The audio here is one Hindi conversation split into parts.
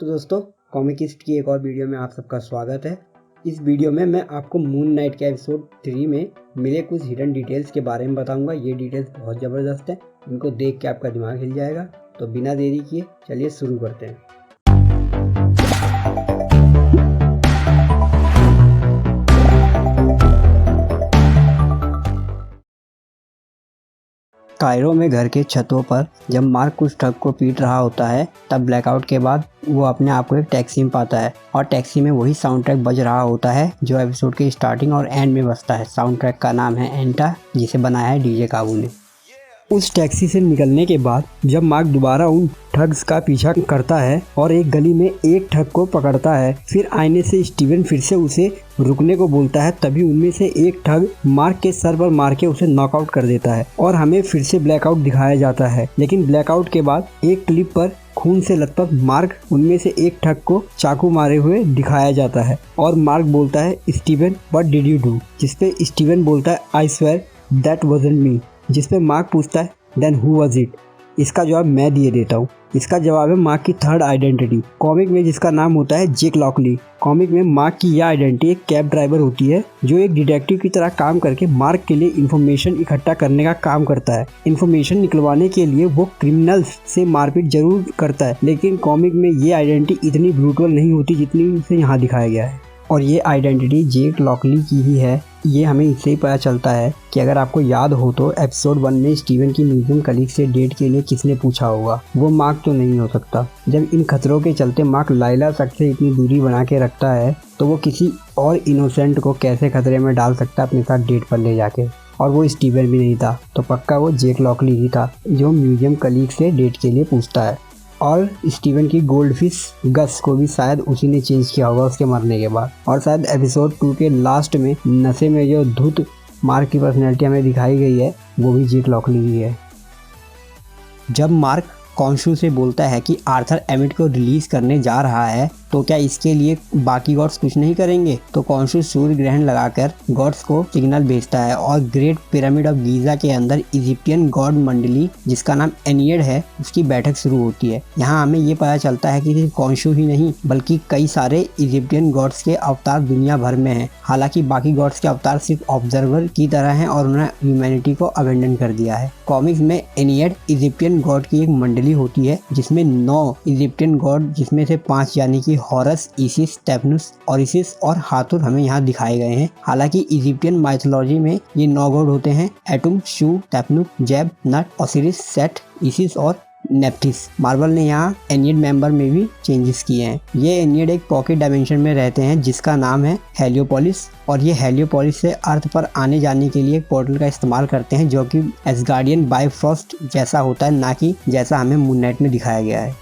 तो दोस्तों, कॉमिकिस्ट की एक और वीडियो में आप सबका स्वागत है। इस वीडियो में मैं आपको मून नाइट के एपिसोड 3 में मिले कुछ हिडन डिटेल्स के बारे में बताऊंगा। ये डिटेल्स बहुत ज़बरदस्त हैं, इनको देख के आपका दिमाग हिल जाएगा। तो बिना देरी किए चलिए शुरू करते हैं। कायरो में घर के छतों पर जब मार्क कुछ ट्रक को पीट रहा होता है, तब ब्लैकआउट के बाद वो अपने आप को एक टैक्सी में पाता है और टैक्सी में वही साउंड ट्रैक बज रहा होता है जो एपिसोड के स्टार्टिंग और एंड में बजता है। साउंड ट्रैक का नाम है एंटा, जिसे बनाया है डीजे काबू ने। उस टैक्सी से निकलने के बाद जब मार्क दोबारा उन ठग्स का पीछा करता है और एक गली में एक ठग को पकड़ता है, फिर आईने से स्टीवन फिर से उसे रुकने को बोलता है। तभी उनमें से एक ठग मार्क के सर पर मार के उसे नॉकआउट कर देता है और हमें फिर से ब्लैकआउट दिखाया जाता है। लेकिन ब्लैकआउट के बाद एक क्लिप पर खून से लथपथ मार्क उनमें से एक ठग को चाकू मारे हुए दिखाया जाता है और मार्क बोलता है, Steven what did you do? जिसपे स्टीवन बोलता है, आई स्वेयर दैट वाज़न्ट मी। जिस पे मार्क पूछता है, देन हु वाज इट? इसका जवाब मैं दिए देता हूँ। इसका जवाब है मार्क की थर्ड आइडेंटिटी, कॉमिक में जिसका नाम होता है जेक लॉकली। कॉमिक में मार्क की यह आइडेंटिटी एक कैब ड्राइवर होती है जो एक डिटेक्टिव की तरह काम करके मार्क के लिए इन्फॉर्मेशन इकट्ठा करने का काम करता है। इन्फॉर्मेशन निकलवाने के लिए वो क्रिमिनल्स से मारपीट जरूर करता है, लेकिन कॉमिक में ये आइडेंटिटी इतनी ब्रूटल नहीं होती जितनी इसे यहाँ दिखाया गया है। और ये आइडेंटिटी जेक लॉकली की ही है। ये हमें इससे ही पता चलता है कि अगर आपको याद हो तो एपिसोड 1 में स्टीवन की म्यूजियम कलीग से डेट के लिए किसने पूछा होगा, वो मार्क तो नहीं हो सकता। जब इन खतरों के चलते मार्क लाइला शख्स से इतनी दूरी बना के रखता है, तो वो किसी और इनोसेंट को कैसे खतरे में डाल सकता है अपने साथ डेट पर ले जाके। और वो स्टीवन भी नहीं था, तो पक्का वो जेक लॉकली ही था जो म्यूजियम कलीग से डेट के लिए पूछता है। और स्टीवन की गोल्डफिश गस को भी शायद उसी ने चेंज किया होगा उसके मरने के बाद। और शायद एपिसोड 2 के लास्ट में नशे में जो धुत मार्क की पर्सनैलिटी हमें दिखाई गई है, वो भी जेक लॉकली ही है। जब मार्क कॉन्शू से बोलता है कि आर्थर एमिट को रिलीज करने जा रहा है, तो क्या इसके लिए बाकी गॉड्स कुछ नहीं करेंगे? तो कॉन्शू सूर्य ग्रहण लगाकर गॉड्स को सिग्नल भेजता है और ग्रेट पिरामिड ऑफ गीजा के अंदर इजिप्टियन गॉड मंडली, जिसका नाम एनियड है, उसकी बैठक शुरू होती है। यहाँ हमें ये पता चलता है कि सिर्फ कॉन्शू ही नहीं बल्कि कई सारे इजिप्टियन गॉड्स के अवतार दुनिया भर में हैं। हालांकि बाकी गॉड्स के अवतार सिर्फ ऑब्जर्वर की तरह हैं और उन्होंने ह्यूमैनिटी को अबेंडन कर दिया है। कॉमिक्स में एनियड इजिप्टियन गॉड की एक मंडली होती है जिसमें 9 इजिप्टियन गॉड, जिसमें से 5 यानी कि हॉरस, इसिस, टेपनुस, ओरिसिस और हाथुर हमें यहाँ दिखाए गए हैं। हालांकि इजिप्टियन माइथोलॉजी में ये 9 गॉड होते हैं, एटुम, शू, टेपनुस, जेब, नट, ओसिरिस, सेट, इसिस और नेप्थिस। मार्वल ने यहाँ एनियड मेंबर में भी चेंजेस किए हैं। ये एनियड एक पॉकेट डायमेंशन में रहते हैं जिसका नाम है हेलियोपोलिस, और ये हेलियोपोलिस से अर्थ पर आने जाने के लिए एक पोर्टल का इस्तेमाल करते हैं जो कि एसगार्डियन बाइफ्रॉस्ट जैसा होता है, ना कि जैसा हमें मून नाइट में दिखाया गया है।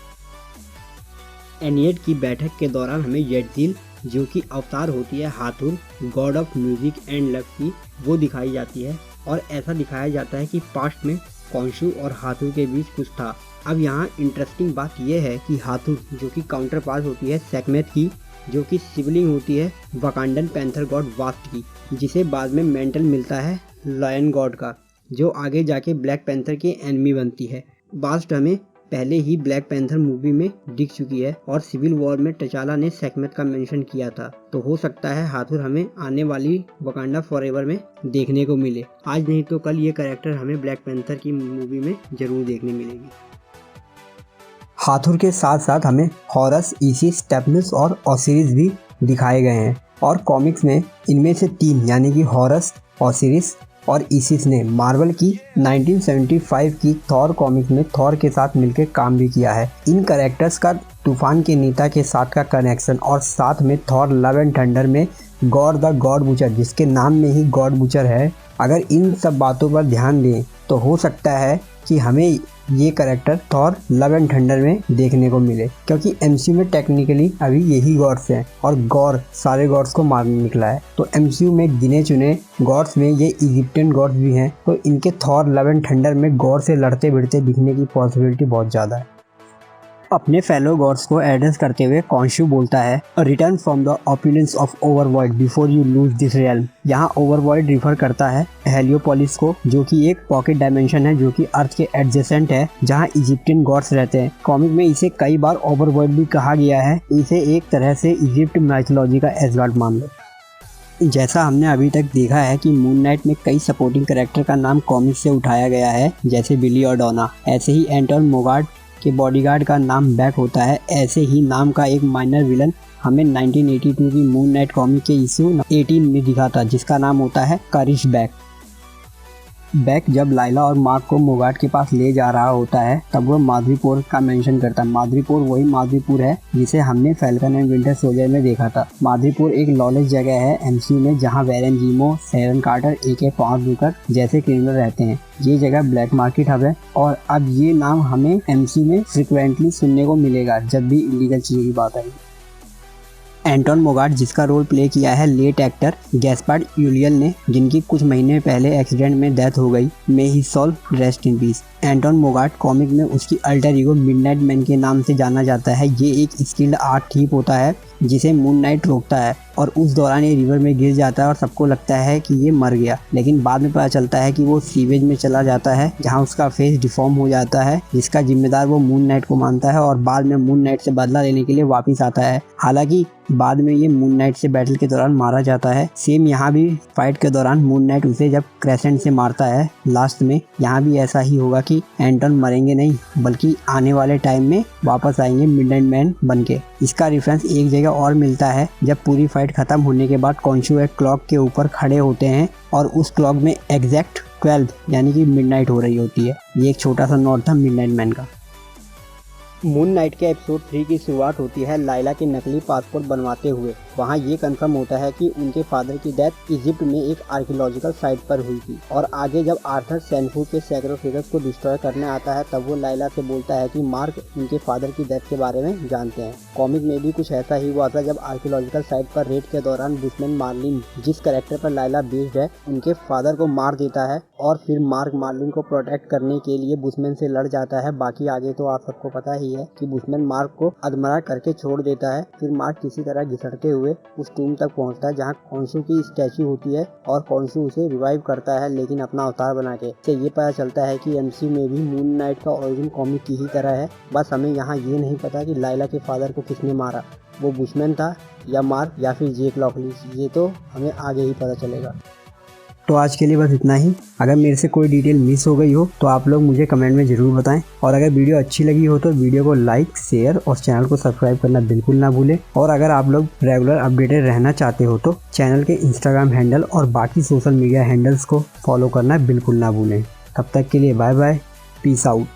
एनियड की बैठक के दौरान हमें येटजिल, जो कि अवतार होती है Hathor, god of music and love की, वो दिखाई जाती है। और ऐसा दिखाया जाता है कि पास्ट में कॉन्शू और हाथुर के बीच कुछ था। अब यहाँ इंटरेस्टिंग बात यह है कि हाथुर, जो कि काउंटर पार्ट होती है सेकमेथ की, जो कि सिबलिंग होती है वकांडन पैंथर गॉड वास्ट की, जिसे बाद में मेंटल मिलता है लायन गॉड का, जो आगे जाके ब्लैक पैंथर की एनिमी बनती है। वास्ट हमें पहले ही ब्लैक पैंथर मूवी में दिख चुकी है और सिविल वॉर में टचाला ने सेकमेथ का मेंशन किया था। तो हो सकता है हाथुर हमें आने वाली वकांडा फॉरएवर में देखने को मिले। आज नहीं तो कल ये कैरेक्टर हमें ब्लैक पैंथर की मूवी में जरूर देखने मिलेगी। हाथुर के साथ साथ हमें हॉरस, इसिस, टेपनुस और ओसिरिस भी दिखाए गए हैं। और कॉमिक्स में इनमें से 3 यानी कि हॉरस, ओसिरिस और इसिस ने मार्वल की 1975 की थॉर कॉमिक्स में थॉर के साथ मिलकर काम भी किया है। इन कैरेक्टर्स का तूफान के नेता के साथ का कनेक्शन, और साथ में थॉर लव एंड थंडर में गॉड द गॉड बुचर, जिसके नाम में ही गॉड बुचर है, अगर इन सब बातों पर ध्यान दें तो हो सकता है कि हमें ये character Thor love and thunder में देखने को मिले, क्योंकि एमसीयू में टेक्निकली अभी यही गॉड्स हैं और गॉर सारे गॉड्स को मारने निकला है। तो एमसीयू में गिने चुने गॉड्स में ये इजिप्टियन गॉड्स भी हैं, तो इनके थॉर लव एंड थंडर में गॉर से लड़ते भिड़ते दिखने की पॉसिबिलिटी बहुत ज़्यादा है। अपने फेलो गॉड्स को एड्रेस करते हुए कॉन्शु बोलता है, return from the opulence of overworld before you lose this realm. यहाँ ओवरवर्ल्ड रिफर करता है हेलियोपोलिस को, जो कि एक पॉकेट डायमेंशन है जो कि अर्थ के एडजेसेंट है, जहाँ इजिप्टियन गॉड्स रहते हैं। कॉमिक में इसे कई बार ओवरवर्ल्ड भी कहा गया है। इसे एक तरह से इजिप्ट माइथोलॉजी का एस्गार्ड मान लो। जैसा हमने अभी तक देखा है कि मून नाइट में कई सपोर्टिंग कैरेक्टर का नाम कॉमिक से उठाया गया है, जैसे बिली और डोना। ऐसे ही एंटोन मोगार्ड के बॉडीगार्ड का नाम बैक होता है। ऐसे ही नाम का एक माइनर विलन हमें 1982 की मून नाइट कॉमिक के इशू 18 में दिखा था, जिसका नाम होता है कारिश बैक। बैक जब लाइला और मार्क को मोगाट के पास ले जा रहा होता है, तब वह माधुरीपुर का मेंशन करता है। माधुरीपुर वही माधुरीपुर है जिसे हमने फैल्कन एंड विंटर सोल्जर में देखा था। माधुरीपुर एक लॉलेस जगह है एमसीयू में, जहां वेरेन जीमो, शेरन कार्टर, AK फाउंडर जैसे क्रिमिनल रहते हैं। ये जगह ब्लैक मार्केट हब है, और अब ये नाम हमें एमसीयू में फ्रिक्वेंटली सुनने को मिलेगा जब भी इलीगल चीज़ों की बात आएगी। एंटोन मोगाट, जिसका रोल प्ले किया है लेट एक्टर गैस्पार्ड यूलियल ने, जिनकी कुछ महीने पहले एक्सीडेंट में डेथ हो गई, may he soul rest in peace. Anton Mogart comic में उसकी अल्टर ईगो मिडनाइट मैन के नाम से जाना जाता है। ये एक स्किल्ड आर्ट थीप होता है जिसे मून नाइट रोकता है, और उस दौरान ये रिवर में गिर जाता है और सबको लगता है कि ये मर गया, लेकिन बाद में पता चलता है कि वो सीवेज में चला जाता है, जहाँ उसका फेस डिफॉर्म हो जाता है, जिसका जिम्मेदार वो मून नाइट को मानता है, और बाद में मून नाइट से बदला लेने के लिए वापस आता है। हालांकि बाद में ये मून नाइट से बैटल के दौरान मारा जाता है। सेम यहाँ भी फाइट के दौरान मून नाइट उसे जब क्रेसेंट से मारता है लास्ट में, यहाँ भी ऐसा ही होगा कि एंटोन मरेंगे नहीं, बल्कि आने वाले टाइम में वापस आएंगे मिडनाइट मैन बनके। इसका रेफरेंस एक जगह और मिलता है, जब पूरी फाइट खत्म होने के बाद कॉन्शु एक क्लॉक के ऊपर खड़े होते हैं, और उस क्लॉक में एग्जैक्ट 12 यानी कि मिडनाइट हो रही होती है। ये एक छोटा सा नोट था मिडनाइट मैन का। मून नाइट के एपिसोड 3 की शुरुआत होती है लाइला के नकली पासपोर्ट बनवाते हुए। वहाँ ये कंफर्म होता है कि उनके फादर की डेथ इजिप्ट में एक आर्कियोलॉजिकल साइट पर हुई थी, और आगे जब आर्थर सैनफू के सैक्रोफिगस को डिस्ट्रॉय करने आता है, तब वो लाइला से बोलता है कि मार्क उनके फादर की डेथ के बारे में जानते हैं। कॉमिक में भी कुछ ऐसा ही हुआ था, जब आर्कियोलॉजिकल साइट पर रेड के दौरान बुशमैन मार्लिन, जिस कैरेक्टर पर लाइला बेस्ड है, उनके फादर को मार देता है, और फिर मार्क मार्लिन को प्रोटेक्ट करने के लिए बुशमैन से लड़ जाता है। बाकी आगे तो आप सबको पता ही है कि बुशमैन मार्क को अधमरा करके छोड़ देता है। फिर मार्क किसी तरह घिसटते हुए उस टूम तक पहुंचता है जहां कॉन्शु की स्टैचू होती है, और कॉन्शु उसे रिवाइव करता है, लेकिन अपना अवतार बना के। तो ये पता चलता है कि एमसीयू में भी मून नाइट का ओरिजिन कॉमिक की ही तरह है। बस हमें यहाँ ये नहीं पता कि लाइला के फादर को किसने मारा, वो बुशमैन था या मार्क या फिर जेक लॉकली, ये तो हमें आगे ही पता चलेगा। तो आज के लिए बस इतना ही। अगर मेरे से कोई डिटेल मिस हो गई हो तो आप लोग मुझे कमेंट में ज़रूर बताएं, और अगर वीडियो अच्छी लगी हो तो वीडियो को लाइक, शेयर और चैनल को सब्सक्राइब करना बिल्कुल ना भूलें। और अगर आप लोग रेगुलर अपडेटेड रहना चाहते हो तो चैनल के इंस्टाग्राम हैंडल और बाकी सोशल मीडिया हैंडल्स को फॉलो करना बिल्कुल ना भूलें। तब तक के लिए बाय बाय, पीस आउट।